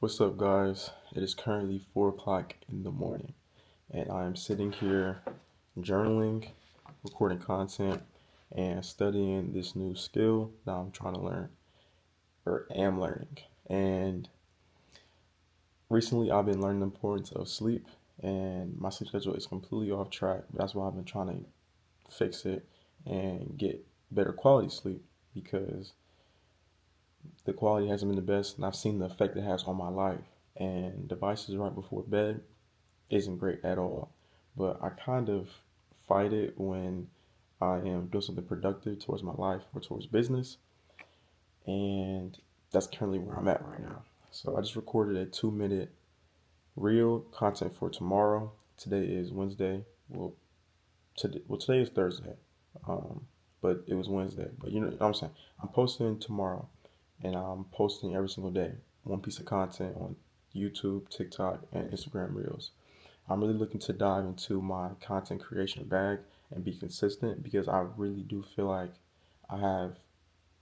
What's up, guys? It is currently 4 o'clock in the morning, and I am sitting here journaling, recording content, and studying this new skill that I'm trying to learn or am learning. And recently, I've been learning the importance of sleep, and my sleep schedule is completely off track. But that's why I've been trying to fix it and get better quality sleep because the quality hasn't been the best, and I've seen the effect it has on my life. And devices right before bed isn't great at all. But I kind of fight it when I am doing something productive towards my life or towards business. And that's currently where I'm at right now. So I just recorded a 2 minute reel content for tomorrow. Today is Wednesday. Today is Thursday. Um, but it was Wednesday. But you know what I'm saying? I'm posting tomorrow and I'm posting every single day one piece of content on YouTube, TikTok, and Instagram Reels. I'm really looking to dive into my content creation bag and be consistent because I really do feel like I have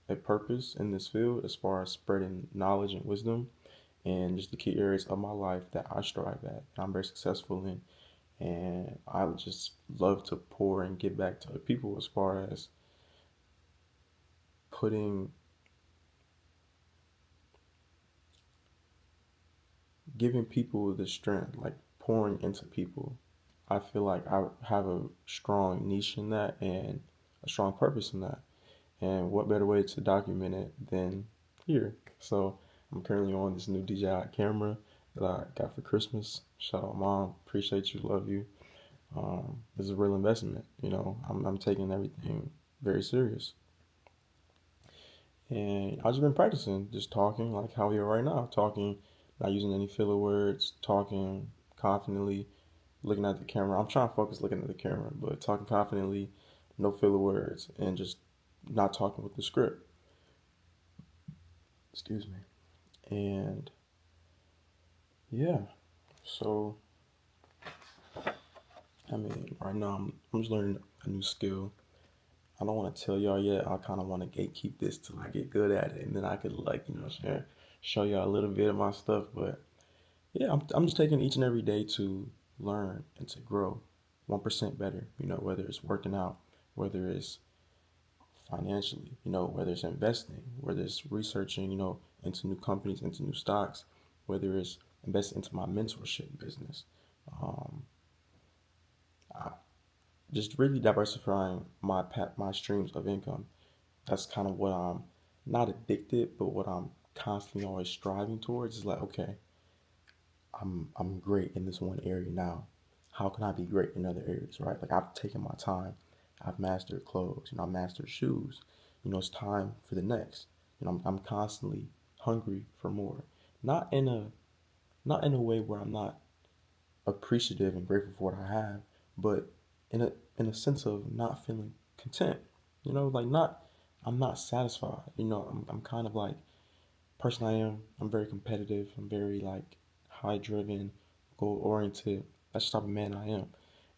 a purpose in this field as far as spreading knowledge and wisdom and just the key areas of my life that I strive at and I'm very successful in. And I would just love to pour and give back to other people as far as putting, giving people the strength, like pouring into people. I feel like I have a strong niche in that and a strong purpose in that. And what better way to document it than here? So I'm currently on this new DJI camera that I got for Christmas. Shout out, mom. Appreciate you. Love you. This is a real investment. I'm taking everything very serious. And I've just been practicing, just talking like how we are right now, talking, not using any filler words, talking confidently, looking at the camera. I'm trying to focus looking at the camera, but talking confidently, no filler words, and just not talking with the script. Excuse me. And yeah, so right now I'm just learning a new skill. I don't want to tell y'all yet. I kind of want to gatekeep this till I get good at it, and then I could show y'all a little bit of my stuff. But yeah, I'm just taking each and every day to learn and to grow 1% better. Whether it's working out, whether it's financially, whether it's investing, whether it's researching, into new companies, into new stocks, whether it's investing into my mentorship business. Um, I, just really diversifying my streams of income. That's kind of what I'm not addicted, but what I'm constantly always striving towards is like, okay, I'm great in this one area now. How can I be great in other areas, right? Like I've taken my time. I've mastered clothes, I mastered shoes. It's time for the next. I'm constantly hungry for more. Not in a not in a way where I'm not appreciative and grateful for what I have, but in a sense of not feeling content. Like not I'm not satisfied. I'm kind of like person I am. I'm very competitive. I'm very like high driven, goal oriented. That's the type of man I am.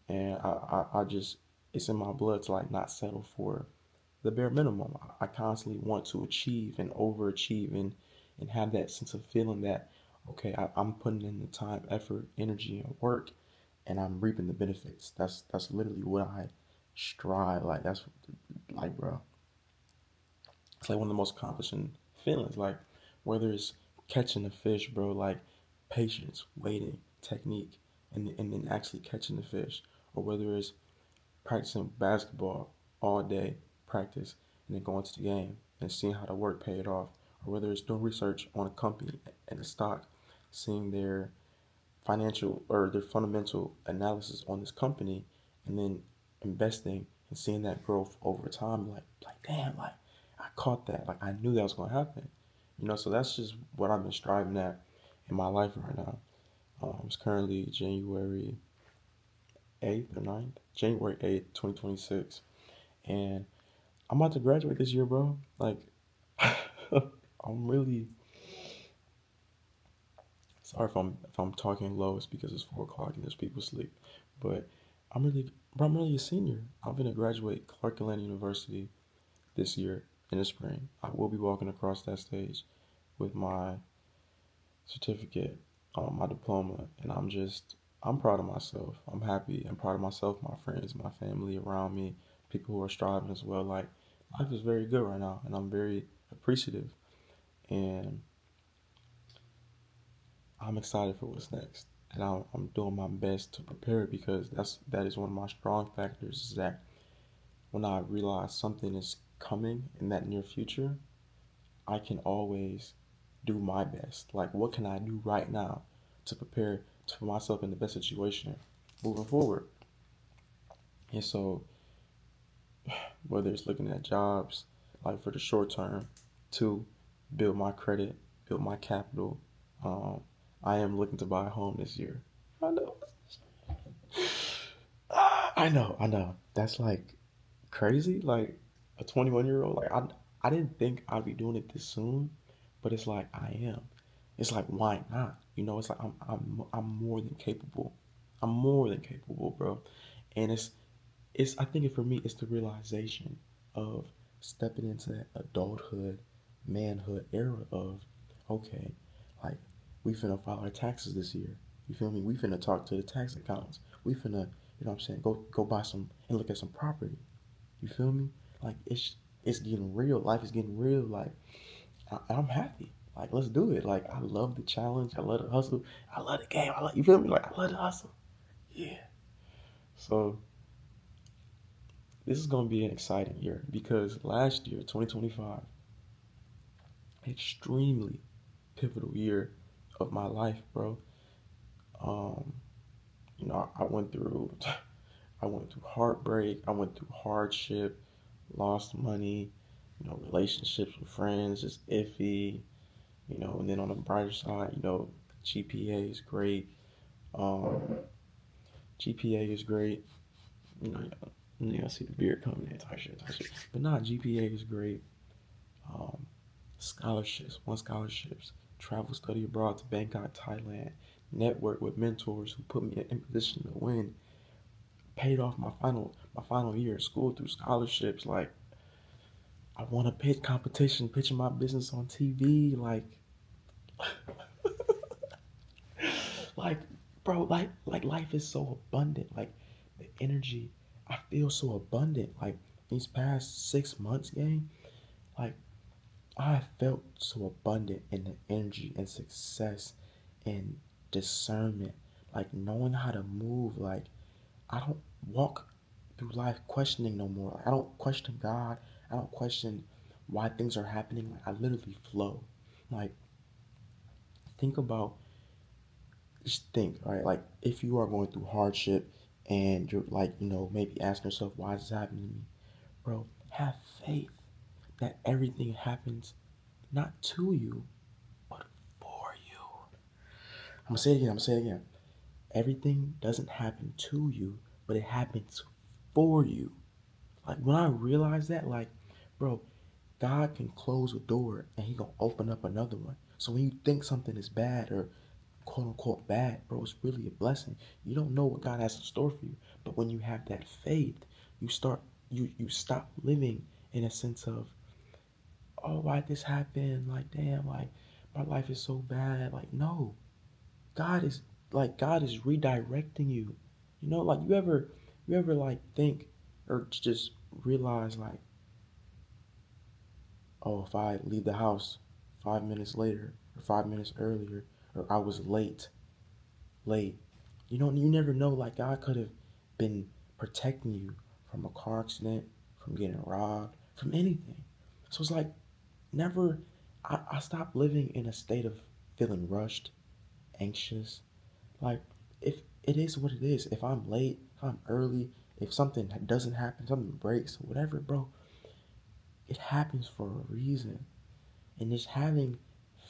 And I just it's in my blood to like not settle for the bare minimum. I constantly want to achieve and overachieve and have that sense of feeling that okay, I'm putting in the time, effort, energy, and work, and I'm reaping the benefits. That's literally what I strive. Like that's like, bro, it's like one of the most accomplishing feelings. Like whether it's catching a fish, bro, like patience, waiting, technique, and then actually catching the fish, or whether it's practicing basketball all day, practice, and then going to the game and seeing how the work paid off, or whether it's doing research on a company and a stock, seeing their financial or their fundamental analysis on this company, and then investing and seeing that growth over time, like damn, like I caught that, like I knew that was gonna happen, So that's just what I've been striving at in my life right now. It's currently January 8th or 9th, January 8th, 2026. And I'm about to graduate this year, bro. Like, I'm really sorry if I'm talking low. It's because it's 4 o'clock and there's people asleep. But I'm really a senior. I'm gonna graduate Clark Atlanta University this year in the spring. I will be walking across that stage with my certificate, my diploma, and I'm proud of myself. I'm happy. I'm proud of myself, my friends, my family around me, people who are striving as well. Like life is very good right now, and I'm very appreciative, and I'm excited for what's next. And I'm doing my best to prepare because that is one of my strong factors. Is that when I realize something is coming in that near future, I can always do my best. Like, what can I do right now to prepare to put myself in the best situation moving forward? And so, whether it's looking at jobs, like for the short term, to build my credit, build my capital, um, I am looking to buy a home this year. I know. I know. That's like crazy. Like a 21-year-old. I didn't think I'd be doing it this soon, but it's like I am. It's like why not? You know, it's like I'm more than capable. I'm more than capable, bro. And it's I think for me it's the realization of stepping into that adulthood, manhood era of okay, like we finna file our taxes this year. You feel me? We finna talk to the tax accountants. We finna, you know what I'm saying, go buy some and look at some property. You feel me? Like it's getting real. Life is getting real. Like I'm happy. Like let's do it. Like I love the challenge. I love the hustle. I love the game. I love you feel me? Like I love the hustle. Yeah. So this is gonna be an exciting year because last year, 2025, extremely pivotal year of my life, bro. Um, you know, I went through I went through heartbreak, I went through hardship, lost money, you know, relationships with friends just iffy, you know, and then on the brighter side, you know, GPA is great. Um, GPA is great. You know, I see the beard coming in, type shit, type shit. But nah, GPA is great. Um, Scholarships, won scholarships, travel study abroad to Bangkok, Thailand, network with mentors who put me in position to win, paid off my final year of school through scholarships. Like I won a pitch competition, pitching my business on TV. Like bro, like life is so abundant. Like the energy, I feel so abundant. Like these past 6 months, gang. Like I felt so abundant in the energy and success and discernment, like knowing how to move. Like I don't walk through life questioning no more. Like, I don't question God. I don't question why things are happening. Like I literally flow. Like think about, just think, right? Like if you are going through hardship and you're like, you know, maybe asking yourself, why is this happening to me? Bro, have faith that everything happens not to you, but for you. I'm gonna say it again. I'm gonna say it again. Everything doesn't happen to you, but it happens for you. Like when I realized that, like, bro, God can close a door and He gonna open up another one. So when you think something is bad or quote unquote bad, bro, it's really a blessing. You don't know what God has in store for you, but when you have that faith, you stop living in a sense of, oh, why this happened? Like, damn, like my life is so bad. Like, no, God is God is redirecting you. You know, like you ever like think or just realize like, oh, if I leave the house 5 minutes later or 5 minutes earlier, or I was late. You never know. Like God could have been protecting you from a car accident, from getting robbed, from anything. So it's like never. I stopped living in a state of feeling rushed, anxious. Like if it is what it is. If I'm late, if I'm early, if something doesn't happen, something breaks, whatever, bro, it happens for a reason. And just having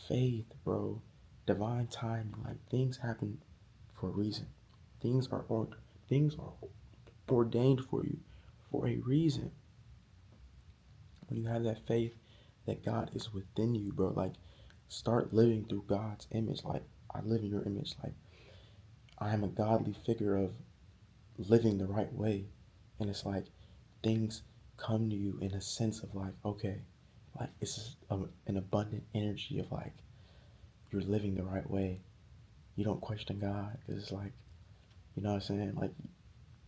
faith, bro, divine timing, like things happen for a reason. Things are things are ordained for you for a reason. When you have that faith that God is within you, bro, like start living through God's image. Like I live in your image. Like I am a godly figure of living the right way. And it's like things come to you in a sense of like, okay, like it's just an abundant energy of like, you're living the right way. You don't question God because it's like, you know what I'm saying? Like,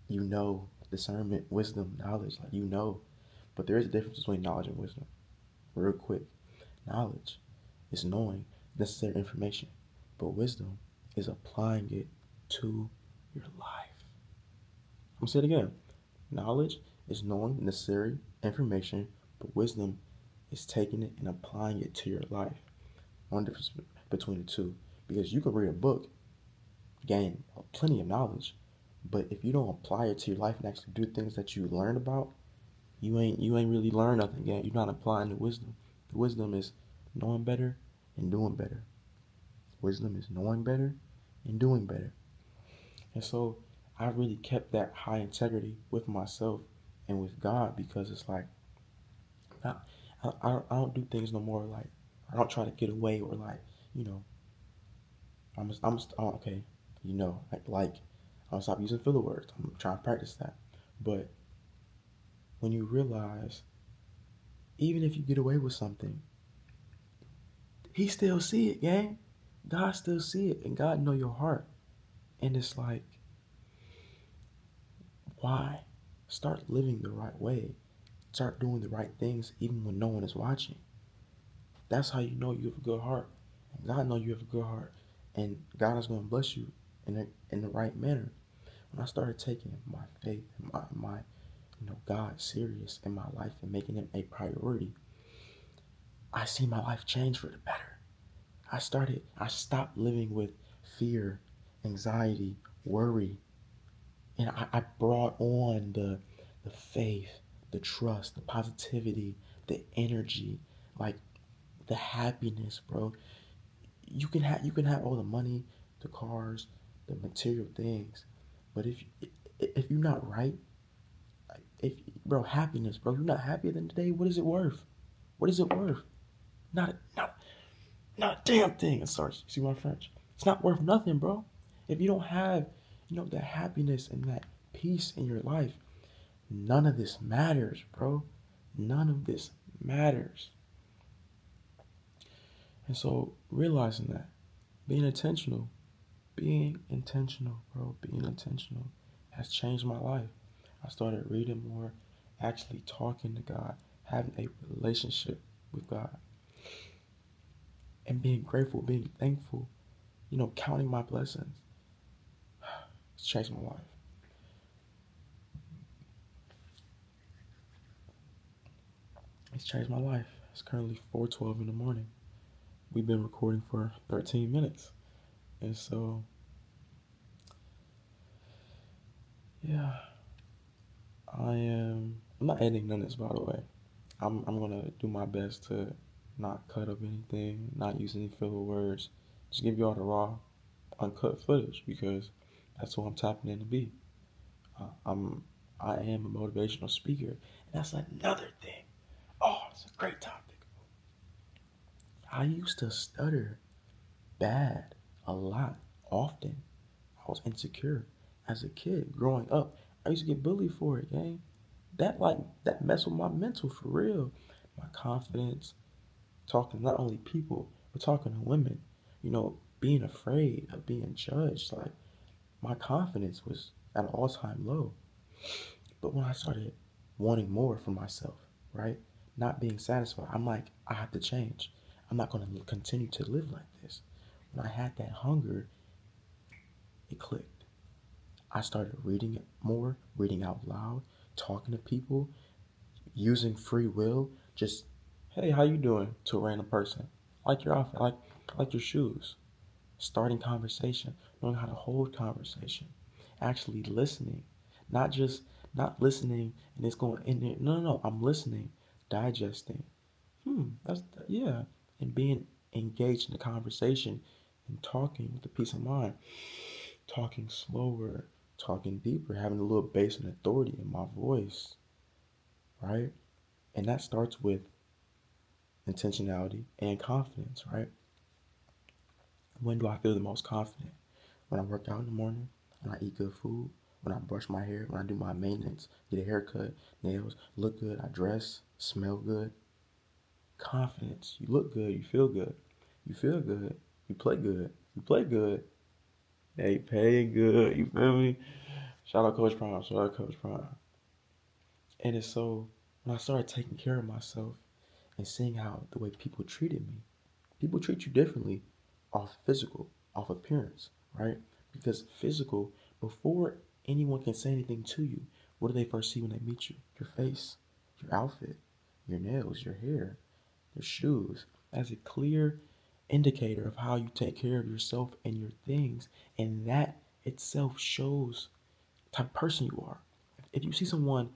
you know, discernment, wisdom, knowledge, like, you know. But there is a difference between knowledge and wisdom. Real quick. Knowledge is knowing necessary information, but wisdom is applying it to your life. I'm gonna say it again. Knowledge is knowing necessary information, but wisdom is taking it and applying it to your life. One difference between the two. Because you can read a book, gain plenty of knowledge, but if you don't apply it to your life and actually do things that you learn about, you ain't really learned nothing yet. You're not applying the wisdom. The wisdom is knowing better and doing better. Wisdom is knowing better and doing better. And so I really kept that high integrity with myself and with God because it's like I, I don't do things no more like I don't try to get away or like you know okay like I'm gonna stop using filler words. I'm trying to practice that. But when you realize even if you get away with something, He still see it, gang. God still see it, and God know your heart. And it's like, why? Start living the right way. Start doing the right things even when no one is watching. That's how you know you have a good heart. And God know you have a good heart. And God is going to bless you in the right manner. When I started taking my faith and my God serious in my life and making Him a priority, I see my life change for the better. I stopped living with fear, anxiety, worry, and I brought on the faith, the trust, the positivity, the energy, like the happiness, bro. You can have all the money, the cars, the material things, but if you're not right, if bro, happiness, bro, you're not happy at the end of the day. What is it worth? What is it worth? Not not a damn thing. It starts. See my French? It's not worth nothing, bro. If you don't have, that happiness and that peace in your life, none of this matters, bro. None of this matters. And so realizing that, being intentional, bro, being intentional has changed my life. I started reading more, actually talking to God, having a relationship with God, and being grateful, being thankful, counting my blessings. It's changed my life. It's changed my life. It's currently 4:12 in the morning. We've been recording for 13 minutes. And so, yeah, I'm not editing none of this, by the way. I'm gonna do my best to not cut up anything, not use any filler words, just give you all the raw, uncut footage because that's what I'm tapping in to be. Uh, I'm I am a motivational speaker, and that's another thing. Oh, it's a great topic. I used to stutter bad a lot, often. I was insecure as a kid growing up. I used to get bullied for it, gang. That messed with my mental for real. My confidence, talking to not only people, but talking to women. Being afraid of being judged. Like my confidence was at an all-time low. But when I started wanting more for myself, right? Not being satisfied, I'm like, I have to change. I'm not going to continue to live like this. When I had that hunger, it clicked. I started reading it more, reading out loud, talking to people, using free will. Just, hey, how you doing? To a random person. Like your outfit, like your shoes. Starting conversation, knowing how to hold conversation, actually listening, not just not listening and it's going in there. No, no, no. I'm listening, digesting. That's yeah, and being engaged in the conversation and talking with a peace of mind, talking slower, talking deeper, having a little bass and authority in my voice, right? And that starts with intentionality and confidence, right? When do I feel the most confident? When I work out in the morning, when I eat good food, when I brush my hair, when I do my maintenance, get a haircut, nails, look good, I dress, smell good. Confidence. You look good, you feel good. You feel good. You play good. You play good. They pay good. You feel me? Shout out Coach Prime. Shout out Coach Prime. And it's so when I started taking care of myself and seeing how the way people treated me, people treat you differently off physical, off appearance, right? Because physical, before anyone can say anything to you, what do they first see when they meet you? Your face, your outfit, your nails, your hair, your shoes, as a clear indicator of how you take care of yourself and your things. And that itself shows the type of person you are. If you see someone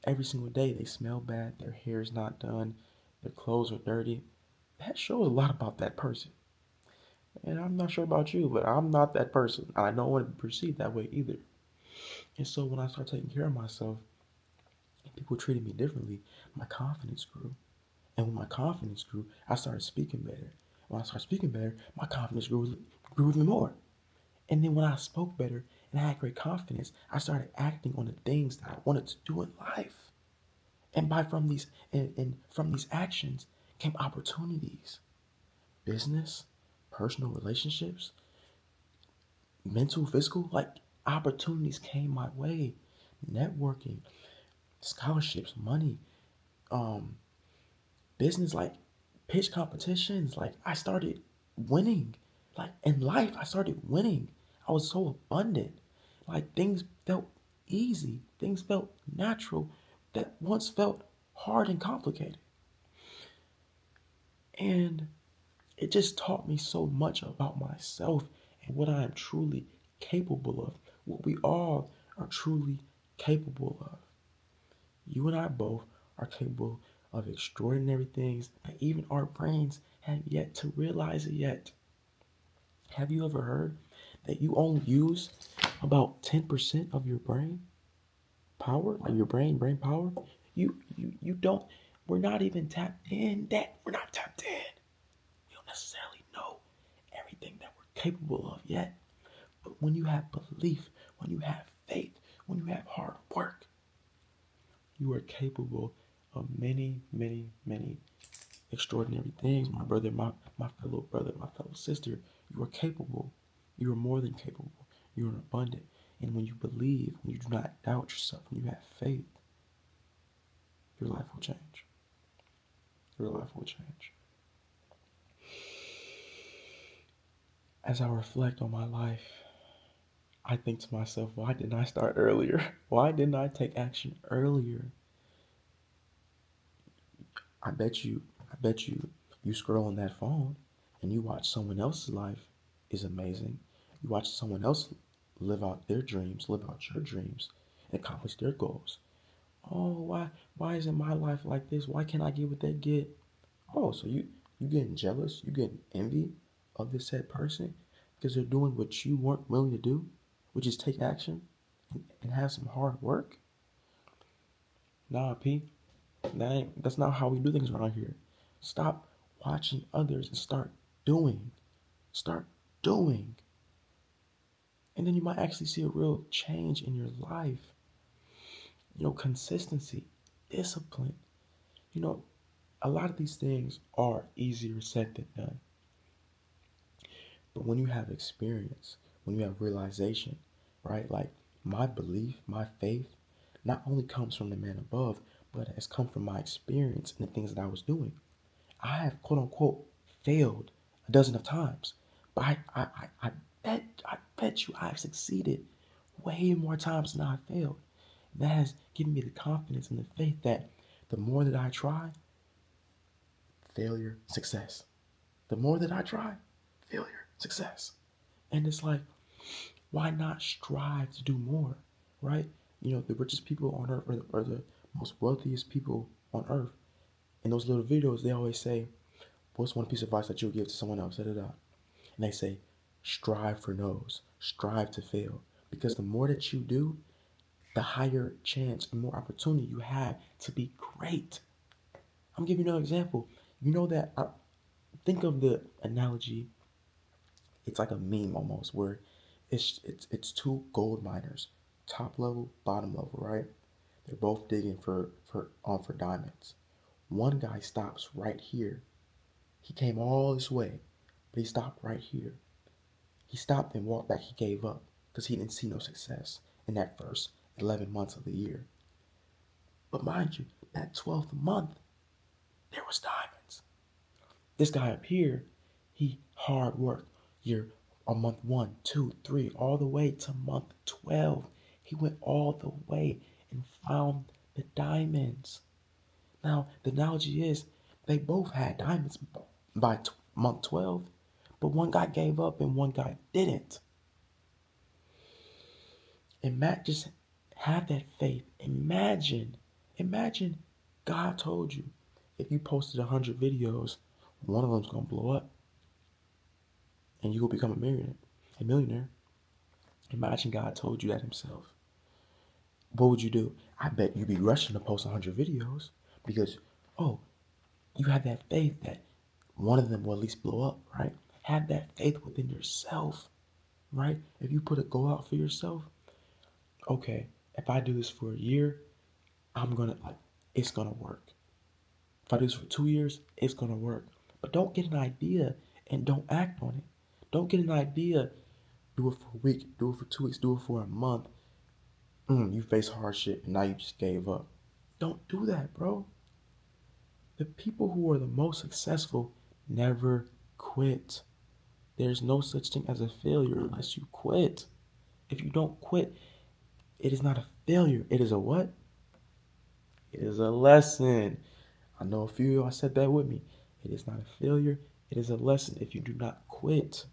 every single day, they smell bad, their hair is not done, their clothes are dirty, that shows a lot about that person. And I'm not sure about you, but I'm not that person. I don't want to be perceived that way either. And so when I started taking care of myself and people treated me differently, my confidence grew. And when my confidence grew, I started speaking better. When I started speaking better, my confidence grew even more. And then when I spoke better and I had great confidence, I started acting on the things that I wanted to do in life. And by from these actions came opportunities, business, personal relationships, mental, physical, like opportunities came my way. Networking, scholarships, money, um, business, like pitch competitions. Like I started winning. Like in life, I started winning. I was so abundant. Like things felt easy. Things felt natural that once felt hard and complicated. And it just taught me so much about myself and what I am truly capable of, what we all are truly capable of. You and I both are capable of extraordinary things that even our brains have yet to realize it yet. Have you ever heard that you only use about 10% of your brain power, like your brain power? You don't, we're not even tapped in that. We're not tapped in. We don't necessarily know everything that we're capable of yet. But when you have belief, when you have faith, when you have hard work, you are capable of many, many, many extraordinary things. My brother, my fellow brother, my fellow sister, you are capable. You are more than capable. You are abundant. And when you believe, when you do not doubt yourself, when you have faith, your life will change. Your life will change. As I reflect on my life, I think to myself, why didn't I start earlier? Why didn't I take action earlier? I bet you, you scroll on that phone and you watch someone else's life is amazing. You watch someone else live out their dreams, live out your dreams, and accomplish their goals. Oh, why isn't my life like this? Why can't I get what they get? Oh, so you getting jealous, you getting envy of this said person because they're doing what you weren't willing to do, which is take action and have some hard work. Nah, P. That's not how we do things around here. Stop watching others and start doing. Start doing. And then you might actually see a real change in your life. Consistency, discipline. You know, a lot of these things are easier said than done. But when you have experience, when you have realization, right? Like my belief, my faith, not only comes from the man above, but has come from my experience and the things that I was doing. I have quote unquote failed a dozen of times, but I bet you I've succeeded way more times than I failed. And that has given me the confidence and the faith that the more that I try, failure, success. The more that I try, failure, success. And it's like, why not strive to do more, right? The richest people on earth are the most wealthiest people on earth. In those little videos, they always say, what's one piece of advice that you'll give to someone else? Da, da, da. And they say, strive for no's, strive to fail. Because the more that you do, the higher chance and more opportunity you have to be great. I'm giving you another example. You know that, think of the analogy, it's like a meme almost, where it's two gold miners, top level, bottom level, right? They're both digging for diamonds. One guy stops right here. He came all this way, but he stopped right here. He stopped and walked back. He gave up because he didn't see no success in that first 11 months of the year. But mind you, that 12th month, there was diamonds. This guy up here, he hard work. Year on month 1, 2, 3, all the way to month 12. He went all the way and found the diamonds. Now, the analogy is they both had diamonds by month 12, but one guy gave up and one guy didn't. And Matt just had that faith. Imagine God told you if you posted 100 videos, one of them's going to blow up and you will become a millionaire. Imagine God told you that himself. What would you do? I bet you'd be rushing to post 100 videos because, oh, you have that faith that one of them will at least blow up, right? Have that faith within yourself, right? If you put a goal out for yourself, okay, if I do this for a year, it's gonna work. If I do this for 2 years, it's gonna work. But don't get an idea and don't act on it. Don't get an idea, do it for a week, do it for 2 weeks, do it for a month. You face hardship and now you just gave up. Don't do that, bro. The people who are the most successful never quit. There's no such thing as a failure unless you quit. If you don't quit, it is not a failure. It is a what? It is a lesson. I know a few of y'all said that with me. It is not a failure. It is a lesson if you do not quit.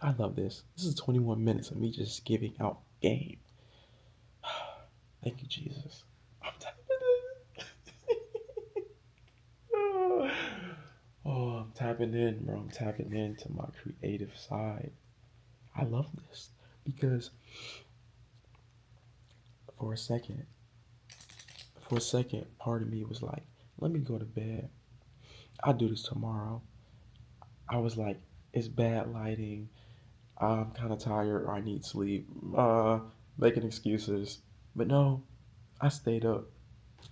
I love this. This is 21 minutes of me just giving out game. Thank you, Jesus. I'm tapping in. Oh, I'm tapping in, bro. I'm tapping into my creative side. I love this because for a second, part of me was like, let me go to bed. I'll do this tomorrow. I was like, it's bad lighting. I'm kind of tired or I need sleep. Making excuses. But no, I stayed up.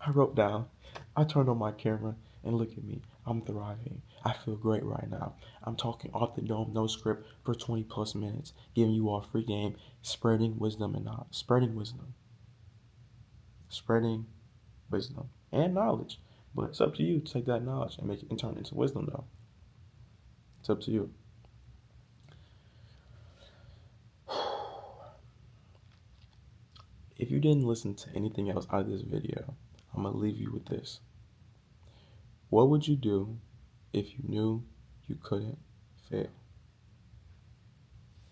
I wrote down. I turned on my camera and look at me. I'm thriving. I feel great right now. I'm talking off the dome, no script for 20 plus minutes, giving you all free game, spreading wisdom and knowledge. Spreading wisdom and knowledge. But it's up to you to take that knowledge and make it and turn it into wisdom, though. It's up to you. If you didn't listen to anything else out of this video, I'm going to leave you with this. What would you do if you knew you couldn't fail?